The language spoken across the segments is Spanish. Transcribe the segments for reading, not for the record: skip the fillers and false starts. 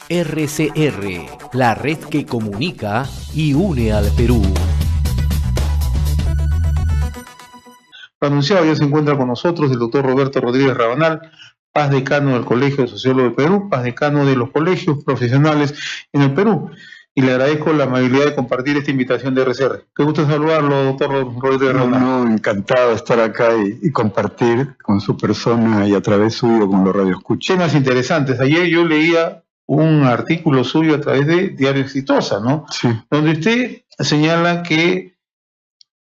RCR, la red que comunica y une al Perú. Anunciado, ya se encuentra con nosotros el doctor Roberto Rodríguez Rabanal, paz decano del Colegio de Sociólogos del Perú, paz decano de los colegios profesionales en el Perú. Y le agradezco la amabilidad de compartir esta invitación de RCR. Qué gusto saludarlo, doctor Rodríguez Rabanal. No, encantado de estar acá y compartir con su persona y a través suyo con los radioescuchas. Temas interesantes. Ayer yo leía un artículo suyo a través de Diario Exitosa, ¿no? Sí. Donde usted señala que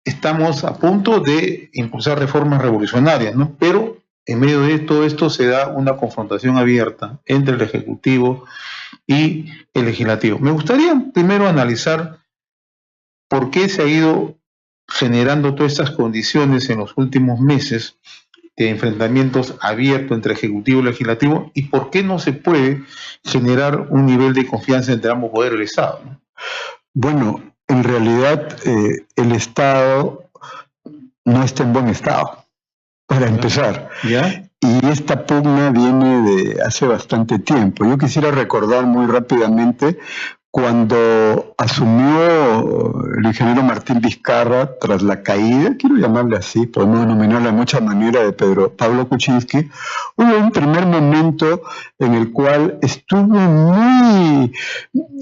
estamos a punto de impulsar reformas revolucionarias, ¿no? Pero en medio de todo esto se da una confrontación abierta entre el Ejecutivo y el Legislativo. Me gustaría primero analizar por qué se ha ido generando todas estas condiciones en los últimos meses de enfrentamientos abiertos entre Ejecutivo y Legislativo y por qué no se puede generar un nivel de confianza entre ambos poderes del Estado, ¿no? Bueno, en realidad el Estado no está en buen estado, para empezar. ¿Ya? Y esta pugna viene de hace bastante tiempo. Yo quisiera recordar muy rápidamente cuando asumió el ingeniero Martín Vizcarra tras la caída, quiero llamarle así, podemos denominarla de muchas maneras, de Pablo Kuczynski, hubo un primer momento en el cual estuvo muy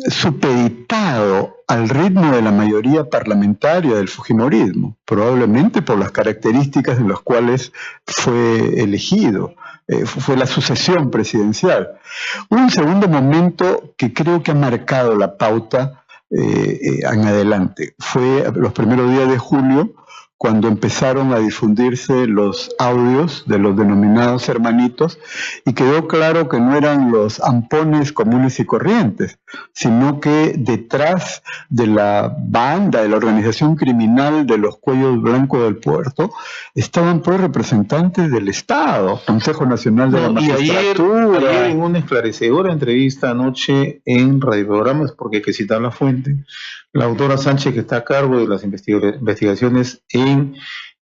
supeditado al ritmo de la mayoría parlamentaria del fujimorismo, probablemente por las características en las cuales fue elegido. Fue la sucesión presidencial. Un segundo momento que creo que ha marcado la pauta en adelante fue los primeros días de julio, cuando empezaron a difundirse los audios de los denominados hermanitos y quedó claro que no eran los ampones comunes y corrientes, sino que detrás de la banda, de la organización criminal de los Cuellos Blancos del Puerto, estaban pues representantes del Estado, Consejo Nacional de la Magistratura. Y ayer en una esclarecedora entrevista anoche en radioprogramas, porque hay que citar la fuente, la autora Sánchez, que está a cargo de las investigaciones en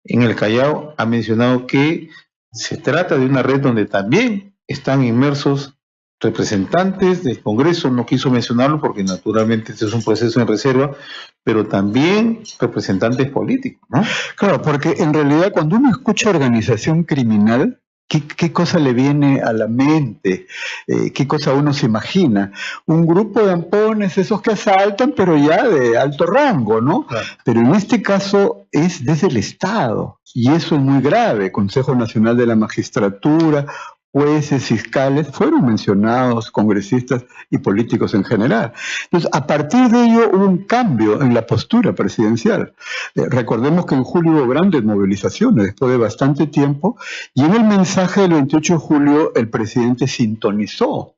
el Callao, ha mencionado que se trata de una red donde también están inmersos representantes del Congreso, no quiso mencionarlo porque naturalmente este es un proceso en reserva, pero también representantes políticos, ¿no? Claro, porque en realidad cuando uno escucha organización criminal, ¿qué cosa le viene a la mente? ¿Qué cosa uno se imagina? Un grupo de ampones, esos que asaltan, pero ya de alto rango, ¿no? Claro. Pero en este caso es desde el Estado, y eso es muy grave. Consejo Nacional de la Magistratura, jueces, fiscales, fueron mencionados, congresistas y políticos en general. Entonces, a partir de ello hubo un cambio en la postura presidencial. Recordemos que en julio hubo grandes movilizaciones, después de bastante tiempo, y en el mensaje del 28 de julio el presidente sintonizó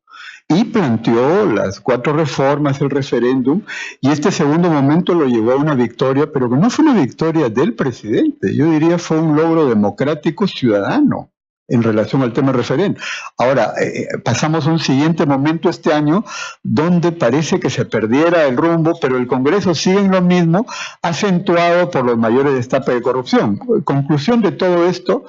y planteó las 4 reformas, el referéndum, y este segundo momento lo llevó a una victoria, pero que no fue una victoria del presidente, yo diría fue un logro democrático ciudadano en relación al tema referéndum. Ahora, pasamos a un siguiente momento este año donde parece que se perdiera el rumbo, pero el Congreso sigue en lo mismo, acentuado por los mayores destapes de corrupción. Conclusión de todo esto,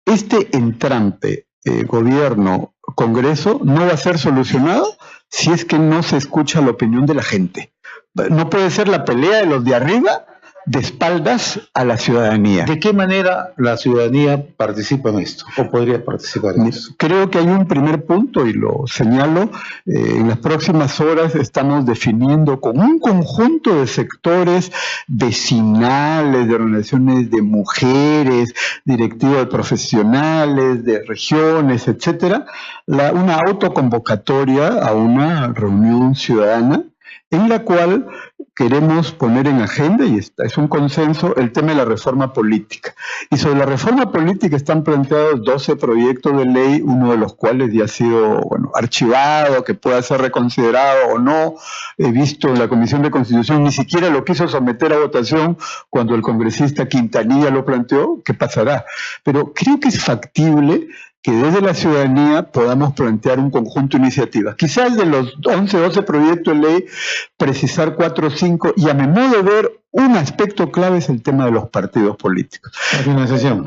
este entrampe gobierno-Congreso no va a ser solucionado si es que no se escucha la opinión de la gente. No puede ser la pelea de los de arriba de espaldas a la ciudadanía. ¿De qué manera la ciudadanía participa en esto? ¿O podría participar en esto? Creo que hay un primer punto, y lo señalo, en las próximas horas estamos definiendo con un conjunto de sectores vecinales, de organizaciones de mujeres, directivos de profesionales, de regiones, etcétera, una autoconvocatoria a una reunión ciudadana en la cual queremos poner en agenda, y es un consenso, el tema de la reforma política. Y sobre la reforma política están planteados 12 proyectos de ley, uno de los cuales ya ha sido archivado, que pueda ser reconsiderado o no. He visto en la Comisión de Constitución, ni siquiera lo quiso someter a votación cuando el congresista Quintanilla lo planteó. ¿Qué pasará? Pero creo que es factible que desde la ciudadanía podamos plantear un conjunto de iniciativas. Quizás de los 11 o 12 proyectos de ley, precisar 4 o 5, y a mi modo de ver, un aspecto clave es el tema de los partidos políticos. La financiación.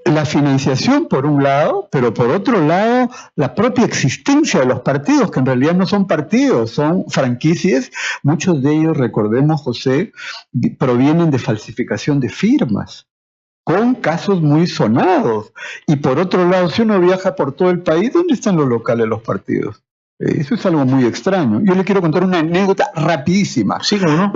La financiación por un lado, pero por otro lado, la propia existencia de los partidos, que en realidad no son partidos, son franquicias. Muchos de ellos, recordemos, José, provienen de falsificación de firmas, con casos muy sonados. Y por otro lado, si uno viaja por todo el país, ¿dónde están los locales de los partidos? Eso es algo muy extraño. Yo le quiero contar una anécdota rapidísima. Sí, ¿no?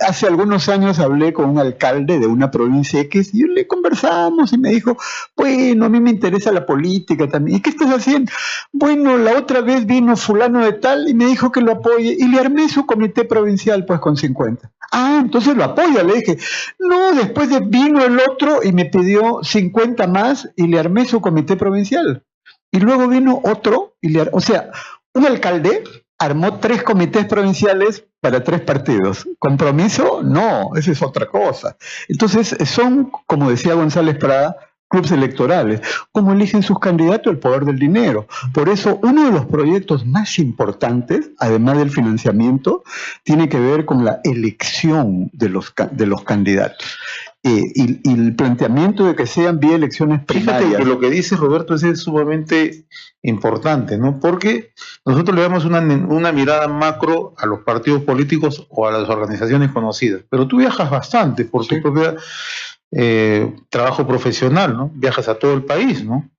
Hace algunos años hablé con un alcalde de una provincia X y le conversamos y me dijo, bueno, a mí me interesa la política también. ¿Y qué estás haciendo? Bueno, la otra vez vino fulano de tal y me dijo que lo apoye y le armé su comité provincial pues con 50. Ah, entonces lo apoya, le dije. No, después vino el otro y me pidió 50 más y le armé su comité provincial. Y luego vino otro y o sea, un alcalde armó 3 comités provinciales para 3 partidos. ¿Compromiso? No, eso es otra cosa. Entonces, son, como decía González Prada, clubes electorales. ¿Cómo eligen sus candidatos? El poder del dinero. Por eso, uno de los proyectos más importantes, además del financiamiento, tiene que ver con la elección de los candidatos. Y el planteamiento de que sean vía elecciones primarias. Fíjate que lo que dice Roberto es sumamente importante, ¿no? Porque nosotros le damos una mirada macro a los partidos políticos o a las organizaciones conocidas, pero tú viajas bastante por tu propio trabajo profesional, ¿no? Viajas a todo el país, ¿no?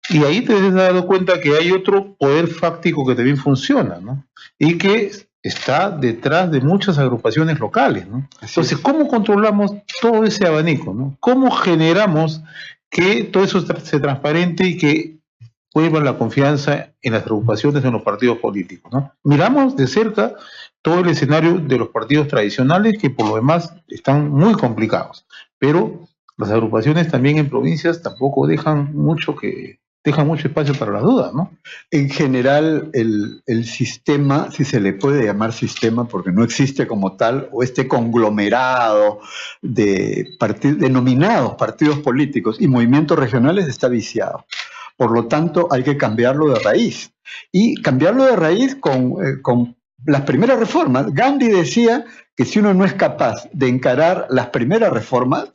Y ahí te has dado cuenta que hay otro poder fáctico que también funciona, ¿no? Y que está detrás de muchas agrupaciones locales, ¿no? Entonces, ¿cómo controlamos todo ese abanico, ¿no? ¿Cómo generamos que todo eso se transparente y que vuelva la confianza en las agrupaciones, en los partidos políticos, ¿no? Miramos de cerca todo el escenario de los partidos tradicionales, que por lo demás están muy complicados, pero las agrupaciones también en provincias tampoco dejan mucho espacio para las dudas, ¿no? En general, el sistema, si se le puede llamar sistema, porque no existe como tal, o este conglomerado de denominados partidos políticos y movimientos regionales está viciado. Por lo tanto, hay que cambiarlo de raíz. Y cambiarlo de raíz con las primeras reformas. Gandhi decía que si uno no es capaz de encarar las primeras reformas,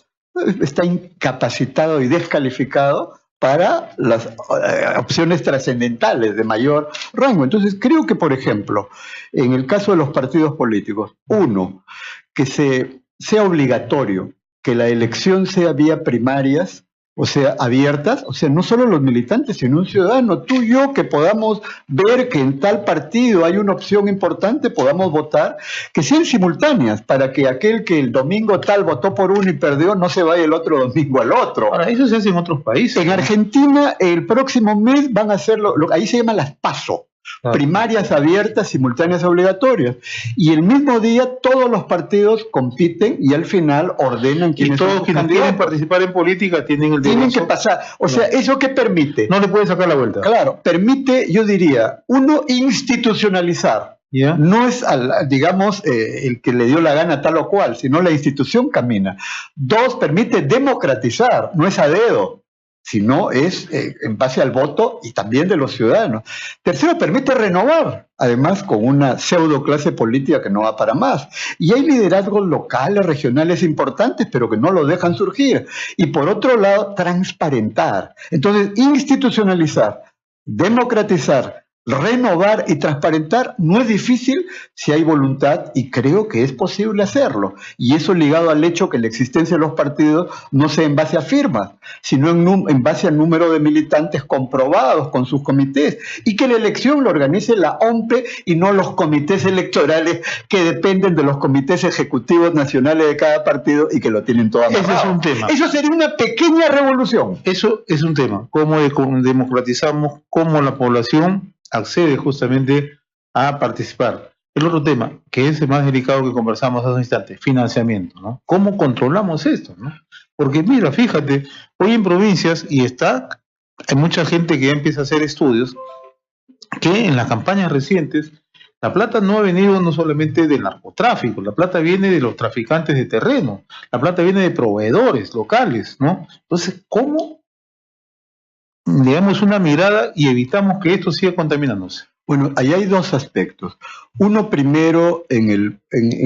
está incapacitado y descalificado para las opciones trascendentales de mayor rango. Entonces, creo que, por ejemplo, en el caso de los partidos políticos, uno, que sea obligatorio que la elección sea vía primarias, o sea, abiertas, o sea, no solo los militantes, sino un ciudadano, tú y yo, que podamos ver que en tal partido hay una opción importante, podamos votar, que sean simultáneas, para que aquel que el domingo tal votó por uno y perdió, no se vaya el otro domingo al otro. Ahora, eso se hace en otros países. En Argentina, el próximo mes van a hacerlo, ahí se llaman las PASO. Claro. Primarias abiertas, simultáneas obligatorias. Y el mismo día todos los partidos compiten y al final ordenan quiénes son los quienes quieren participar en política tienen que pasar. O sea, ¿eso qué permite? No le pueden sacar la vuelta. Claro, permite, yo diría, uno, institucionalizar. Yeah. No es, digamos, el que le dio la gana tal o cual, sino la institución camina. 2, permite democratizar, no es a dedo, sino es en base al voto y también de los ciudadanos. 3, permite renovar, además con una pseudo clase política que no va para más. Y hay liderazgos locales, regionales importantes, pero que no lo dejan surgir. Y por otro lado, transparentar. Entonces, institucionalizar, democratizar, renovar y transparentar no es difícil si hay voluntad, y creo que es posible hacerlo. Y eso ligado al hecho que la existencia de los partidos no sea en base a firmas, sino en base al número de militantes comprobados con sus comités, y que la elección lo organice la OMPE y no los comités electorales que dependen de los comités ejecutivos nacionales de cada partido y que lo tienen todo amarrado. Ese es un tema. Eso sería una pequeña revolución. Eso es un tema. ¿Cómo democratizamos? ¿Cómo la población accede justamente a participar? El otro tema, que es el más delicado que conversamos hace un instante, financiamiento, ¿no? ¿Cómo controlamos esto, no? Porque mira, fíjate, hoy en provincias, y hay mucha gente que ya empieza a hacer estudios, que en las campañas recientes, la plata no ha venido no solamente del narcotráfico, la plata viene de los traficantes de terreno, la plata viene de proveedores locales, ¿no? Entonces, ¿cómo le damos una mirada y evitamos que esto siga contaminándose. Bueno, ahí hay dos aspectos. Uno primero en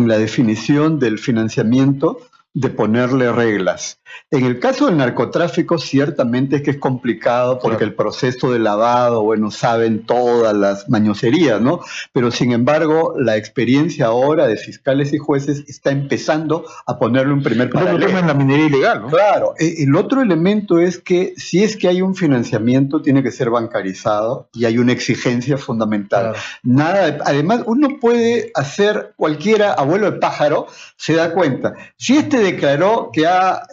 la definición del financiamiento, de ponerle reglas. En el caso del narcotráfico, ciertamente es que es complicado porque el proceso de lavado, bueno, saben todas las mañoserías, ¿no? Pero sin embargo, la experiencia ahora de fiscales y jueces está empezando a ponerle un primer paralelo. En la minería ilegal, ¿no? Claro. El otro elemento es que si es que hay un financiamiento, tiene que ser bancarizado y hay una exigencia fundamental. Claro. Nada, además, uno puede hacer cualquiera, abuelo de pájaro, se da cuenta. Si declaró que ha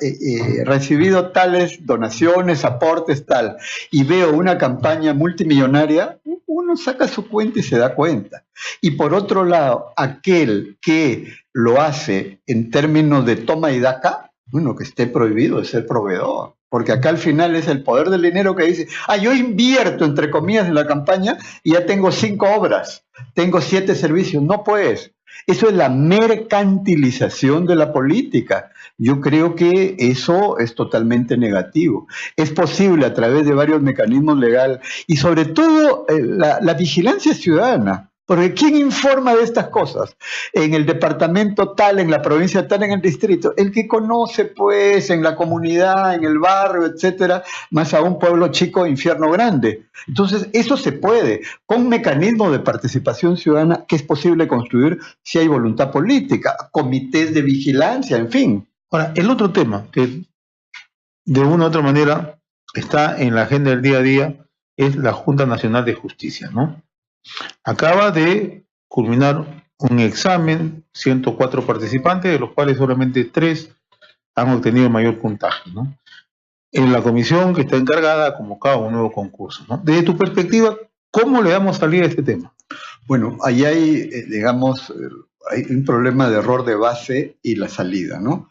recibido tales donaciones, aportes, tal, y veo una campaña multimillonaria, uno saca su cuenta y se da cuenta. Y por otro lado, aquel que lo hace en términos de toma y daca, bueno, que esté prohibido de ser proveedor. Porque acá al final es el poder del dinero que dice, yo invierto, entre comillas, en la campaña y ya tengo 5 obras, tengo 7 servicios. No, pues. Eso es la mercantilización de la política. Yo creo que eso es totalmente negativo. Es posible a través de varios mecanismos legales y sobre todo la vigilancia ciudadana. Porque ¿quién informa de estas cosas? En el departamento tal, en la provincia tal, en el distrito. El que conoce, pues, en la comunidad, en el barrio, etcétera, más a un pueblo chico, infierno grande. Entonces, eso se puede, con mecanismos de participación ciudadana que es posible construir si hay voluntad política, comités de vigilancia, en fin. Ahora, el otro tema que de una u otra manera está en la agenda del día a día es la Junta Nacional de Justicia, ¿no? Acaba de culminar un examen, 104 participantes, de los cuales solamente 3 han obtenido mayor puntaje, ¿no? En la comisión que está encargada ha convocado un nuevo concurso, ¿no? Desde tu perspectiva, ¿cómo le damos salida a este tema? Bueno, ahí hay, digamos, hay un problema de error de base y la salida, ¿no?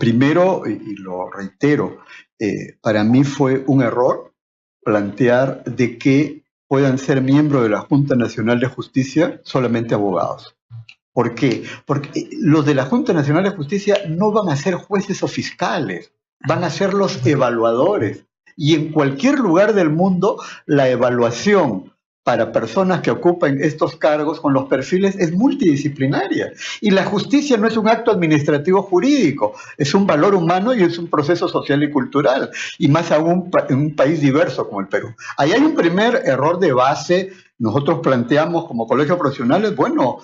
Primero, y lo reitero, para mí fue un error plantear de que puedan ser miembros de la Junta Nacional de Justicia solamente abogados. ¿Por qué? Porque los de la Junta Nacional de Justicia no van a ser jueces o fiscales, van a ser los evaluadores. Y en cualquier lugar del mundo, la evaluación para personas que ocupan estos cargos con los perfiles es multidisciplinaria. Y la justicia no es un acto administrativo jurídico, es un valor humano y es un proceso social y cultural, y más aún en un país diverso como el Perú. Ahí hay un primer error de base. Nosotros planteamos como colegios profesionales, bueno,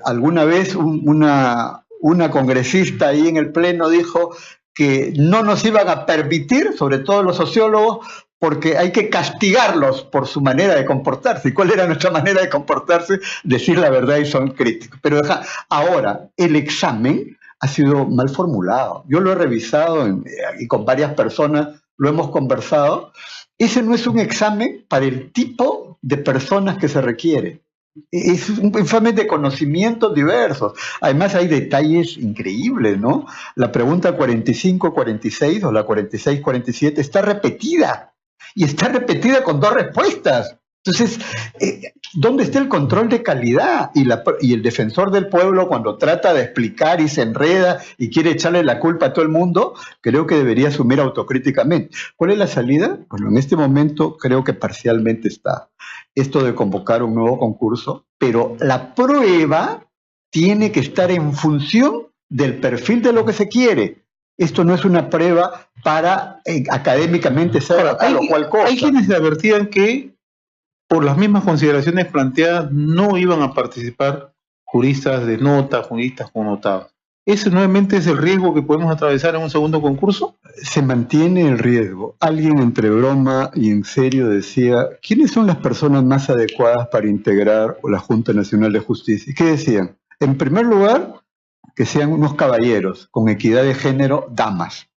alguna vez una congresista ahí en el Pleno dijo que no nos iban a permitir, sobre todo los sociólogos, porque hay que castigarlos por su manera de comportarse. ¿Y cuál era nuestra manera de comportarse? Decir la verdad y son críticos. Pero ahora, el examen ha sido mal formulado. Yo lo he revisado y con varias personas lo hemos conversado. Ese no es un examen para el tipo de personas que se requiere. Es un examen de conocimientos diversos. Además hay detalles increíbles, ¿no? La pregunta 45-46 o la 46-47 está repetida. Y está repetida con 2 respuestas. Entonces, ¿dónde está el control de calidad? Y el defensor del pueblo, cuando trata de explicar y se enreda y quiere echarle la culpa a todo el mundo, creo que debería asumir autocríticamente. ¿Cuál es la salida? Bueno, en este momento creo que parcialmente está esto de convocar un nuevo concurso, pero la prueba tiene que estar en función del perfil de lo que se quiere. Esto no es una prueba para académicamente saber tal o cual cosa. Hay quienes advertían que por las mismas consideraciones planteadas no iban a participar juristas de nota, juristas connotados. ¿Ese nuevamente es el riesgo que podemos atravesar en un segundo concurso? Se mantiene el riesgo. Alguien entre broma y en serio decía, ¿quiénes son las personas más adecuadas para integrar la Junta Nacional de Justicia? ¿Y qué decían? En primer lugar, que sean unos caballeros, con equidad de género, damas.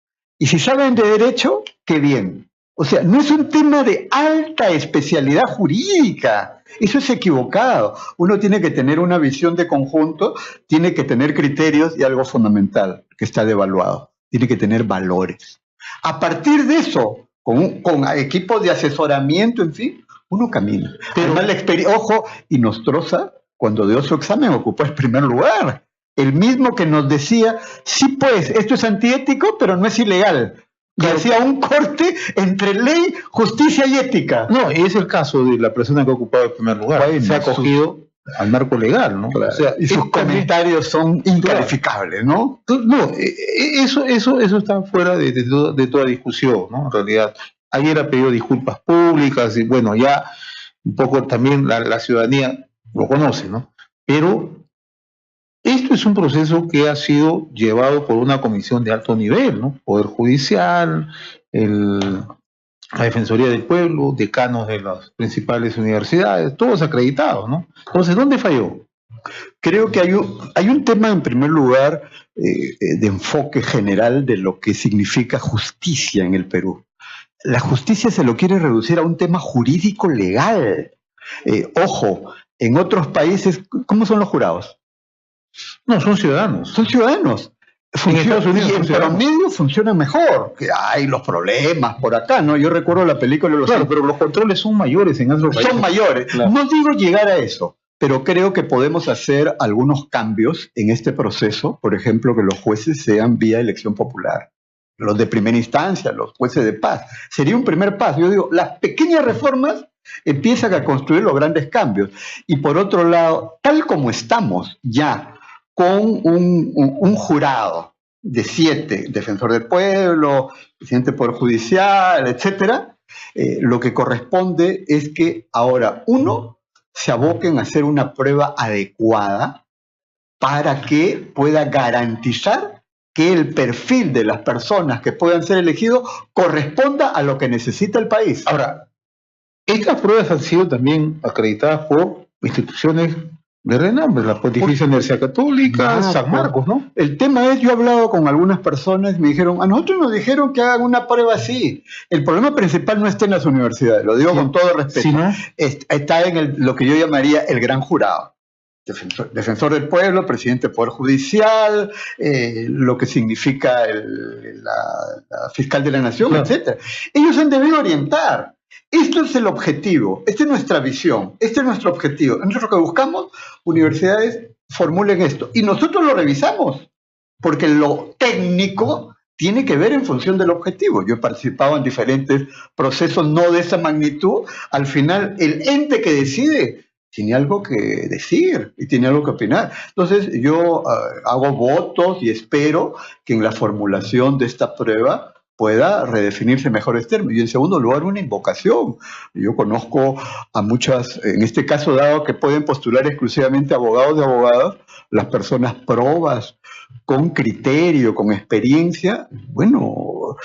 Y si saben de derecho, qué bien. O sea, no es un tema de alta especialidad jurídica. Eso es equivocado. Uno tiene que tener una visión de conjunto, tiene que tener criterios y algo fundamental que está devaluado. Tiene que tener valores. A partir de eso, con equipos de asesoramiento, en fin, uno camina. Pero ojo, y Nostroza, cuando dio su examen, ocupó el primer lugar. El mismo que nos decía, sí pues, esto es antiético, pero no es ilegal. Y hacía un corte entre ley, justicia y ética. No, es el caso de la persona que ha ocupado el primer lugar. Bueno, se ha acogido al marco legal, ¿no? Claro. O sea, y sus comentarios son incalificables, ¿no? No, eso está fuera de toda discusión, ¿no? En realidad, ayer ha pedido disculpas públicas y bueno, ya un poco también la ciudadanía lo conoce, ¿no? Pero esto es un proceso que ha sido llevado por una comisión de alto nivel, ¿no? Poder Judicial, la Defensoría del Pueblo, decanos de las principales universidades, todos acreditados, ¿no? Entonces, ¿dónde falló? Creo que hay un tema, en primer lugar, de enfoque general de lo que significa justicia en el Perú. La justicia se lo quiere reducir a un tema jurídico legal. Ojo, en otros países, ¿cómo son los jurados? No, son ciudadanos. Son ciudadanos. En Estados Unidos, y en promedio funciona mejor. Que hay los problemas por acá, ¿no? Yo recuerdo la película de los... Claro, pero los controles son mayores en otros países. Son mayores. Claro. No digo llegar a eso, pero creo que podemos hacer algunos cambios en este proceso. Por ejemplo, que los jueces sean vía elección popular. Los de primera instancia, los jueces de paz. Sería un primer paso. Yo digo, las pequeñas reformas empiezan a construir los grandes cambios. Y por otro lado, tal como estamos ya con un jurado de 7, defensor del pueblo, presidente del Poder Judicial, etcétera, lo que corresponde es que ahora, uno, se aboquen a hacer una prueba adecuada para que pueda garantizar que el perfil de las personas que puedan ser elegidos corresponda a lo que necesita el país. Ahora, estas pruebas han sido también acreditadas por instituciones de renombre, la Pontificia Universidad Católica, San Marcos, ¿no? El tema es, yo he hablado con algunas personas y me dijeron, a nosotros nos dijeron que hagan una prueba así. El problema principal no está en las universidades, lo digo sí, con todo respeto. ¿Sí, no? Está en lo que yo llamaría el gran jurado. Defensor del pueblo, presidente del Poder Judicial, lo que significa la fiscal de la nación, claro, etc. Ellos han debido orientar. Esto es el objetivo, esta es nuestra visión, este es nuestro objetivo. Nosotros lo que buscamos, universidades formulen esto y nosotros lo revisamos, porque lo técnico tiene que ver en función del objetivo. Yo he participado en diferentes procesos no de esa magnitud. Al final, el ente que decide tiene algo que decir y tiene algo que opinar. Entonces, yo hago votos y espero que en la formulación de esta prueba pueda redefinirse mejores términos. Y en segundo lugar, una invocación. Yo conozco a muchas, en este caso dado que pueden postular exclusivamente abogados y abogadas, las personas probas, con criterio, con experiencia, bueno,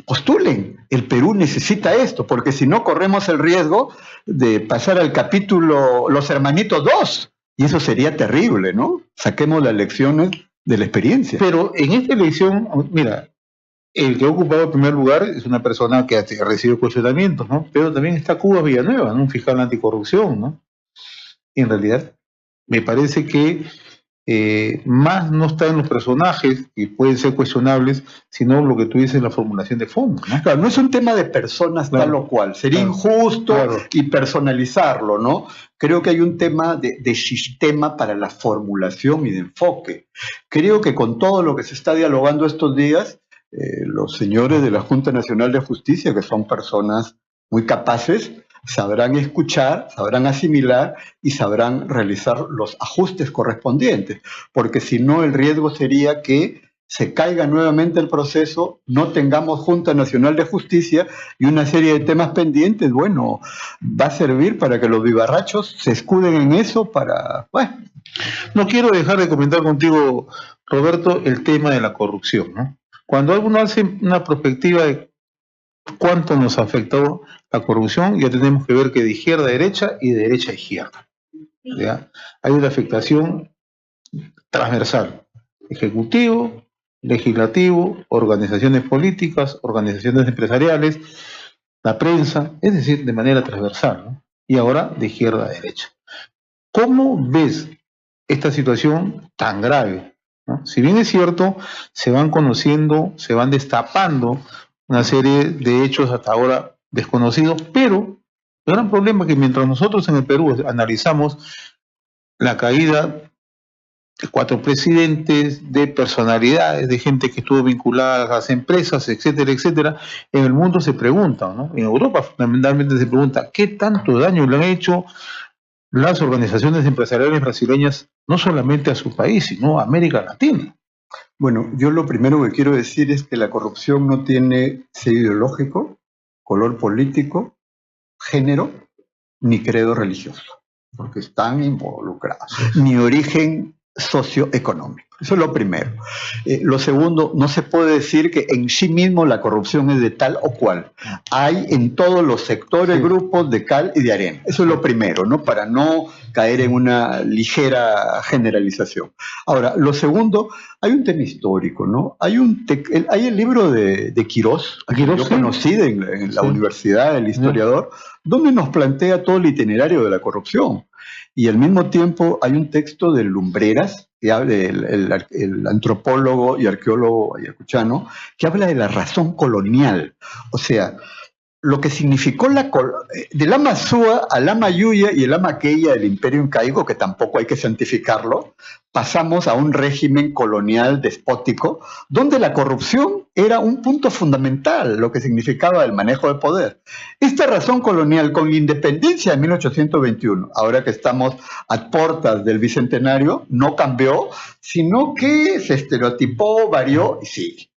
postulen. El Perú necesita esto, porque si no corremos el riesgo de pasar al capítulo Los Hermanitos 2, y eso sería terrible, ¿no? Saquemos las lecciones de la experiencia. Pero en esta elección, mira, el que ha ocupado el primer lugar es una persona que ha recibido cuestionamientos, ¿no? Pero también está Cubas Villanueva, ¿no? Un fiscal anticorrupción, ¿no? Y en realidad, me parece que más no está en los personajes, que pueden ser cuestionables, sino lo que tú dices, la formulación de fondo, ¿no? Claro, no es un tema de personas tal o cual. Sería injusto y personalizarlo, ¿no? Creo que hay un tema de sistema para la formulación y de enfoque. Creo que con todo lo que se está dialogando estos días, los señores de la Junta Nacional de Justicia, que son personas muy capaces, sabrán escuchar, sabrán asimilar y sabrán realizar los ajustes correspondientes, porque si no el riesgo sería que se caiga nuevamente el proceso, no tengamos Junta Nacional de Justicia y una serie de temas pendientes. Bueno, va a servir para que los vivarrachos se escuden en eso para... Bueno. No quiero dejar de comentar contigo, Roberto, el tema de la corrupción, ¿no? Cuando alguno hace una perspectiva de cuánto nos afectó la corrupción, ya tenemos que ver que de izquierda a derecha y de derecha a izquierda, ¿ya? Hay una afectación transversal, ejecutivo, legislativo, organizaciones políticas, organizaciones empresariales, la prensa, es decir, de manera transversal, ¿no? Y ahora de izquierda a derecha. ¿Cómo ves esta situación tan grave, ¿no? Si bien es cierto, se van conociendo, se van destapando una serie de hechos hasta ahora desconocidos, pero el gran problema es que mientras nosotros en el Perú analizamos la caída 4 presidentes, de personalidades, de gente que estuvo vinculada a las empresas, etcétera, etcétera. En el mundo se pregunta, ¿no? En Europa fundamentalmente se pregunta, ¿qué tanto daño le han hecho las organizaciones empresariales brasileñas, no solamente a su país, sino a América Latina? Bueno, yo lo primero que quiero decir es que la corrupción no tiene sello ideológico, color político, género, ni credo religioso, porque están involucrados, ni origen socioeconómico. Eso es lo primero. Lo segundo, no se puede decir que en sí mismo la corrupción es de tal o cual. Hay en todos los sectores grupos de cal y de arena. Eso es lo primero, ¿no? Para no caer en una ligera generalización. Ahora, lo segundo, hay un tema histórico, ¿no? Hay el libro de Quirós, que yo conocí en la universidad, el historiador, donde nos plantea todo el itinerario de la corrupción. Y al mismo tiempo hay un texto de Lumbreras, que habla el antropólogo y arqueólogo ayacuchano, que habla de la razón colonial. O sea, lo que significó del Lama Súa al Lama Yuya y el Lama Queya del Imperio Incaico, que tampoco hay que santificarlo, pasamos a un régimen colonial despótico, donde la corrupción era un punto fundamental, lo que significaba el manejo de poder. Esta razón colonial, con la independencia de 1821, ahora que estamos a puertas del Bicentenario, no cambió, sino que se estereotipó, varió y sigue.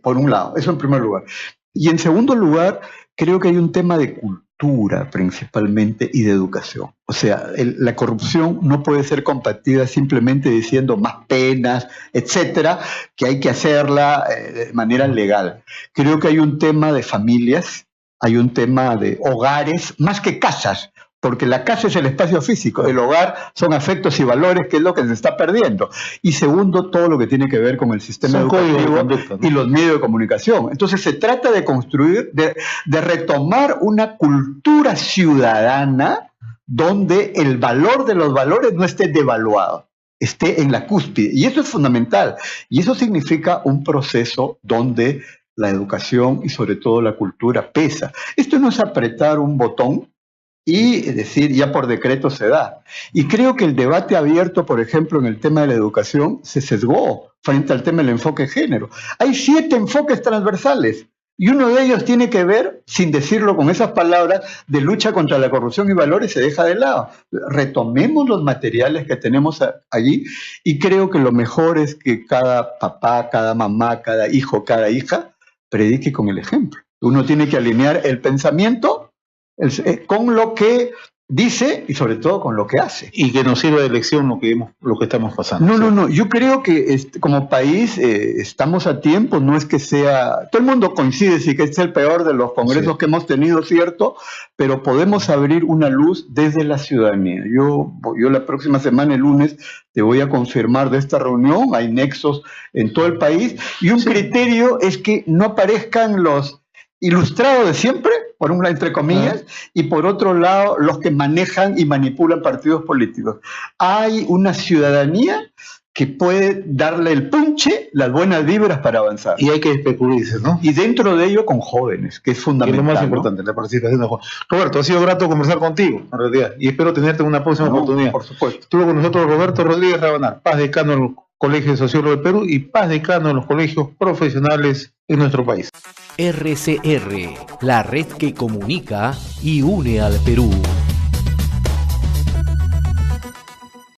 Por un lado, eso en primer lugar. Y en segundo lugar, creo que hay un tema de cultura principalmente y de educación. O sea, la corrupción no puede ser combatida simplemente diciendo más penas, etcétera, que hay que hacerla de manera legal. Creo que hay un tema de familias, hay un tema de hogares, más que casas, porque la casa es el espacio físico, el hogar son afectos y valores, que es lo que se está perdiendo. Y segundo, todo lo que tiene que ver con el sistema educativo y los medios de comunicación. Entonces se trata de construir, de retomar una cultura ciudadana donde el valor de los valores no esté devaluado, esté en la cúspide. Y eso es fundamental. Y eso significa un proceso donde la educación y sobre todo la cultura pesa. Esto no es apretar un botón y decir, ya por decreto se da. Y creo que el debate abierto, por ejemplo, en el tema de la educación, se sesgó frente al tema del enfoque de género. Hay 7 enfoques transversales, y uno de ellos tiene que ver, sin decirlo con esas palabras, de lucha contra la corrupción y valores, se deja de lado. Retomemos los materiales que tenemos allí, y creo que lo mejor es que cada papá, cada mamá, cada hijo, cada hija, predique con el ejemplo. Uno tiene que alinear el pensamiento con lo que dice y sobre todo con lo que hace. Y que nos sirva de lección lo que estamos pasando. No, yo creo que como país estamos a tiempo, no es que sea... Todo el mundo coincide, sí, que es el peor de los congresos que hemos tenido, ¿cierto? Pero podemos abrir una luz desde la ciudadanía. Yo la próxima semana, el lunes, te voy a confirmar de esta reunión, hay nexos en todo el país, y un criterio es que no aparezcan los ilustrados de siempre, por un lado, entre comillas, y por otro lado, los que manejan y manipulan partidos políticos. Hay una ciudadanía que puede darle el punche, las buenas vibras para avanzar. Y hay que especularse, ¿no? Y dentro de ello con jóvenes, que es fundamental. Que es lo más importante, la participación de jóvenes. Roberto, ha sido grato conversar contigo, en realidad, y espero tenerte en una próxima oportunidad. Por supuesto. Estuvo con nosotros Roberto Rodríguez Rabanal, paz decano en el Colegio de Sociólogos del Perú y paz decano en los colegios profesionales en nuestro país. RCR, la red que comunica y une al Perú.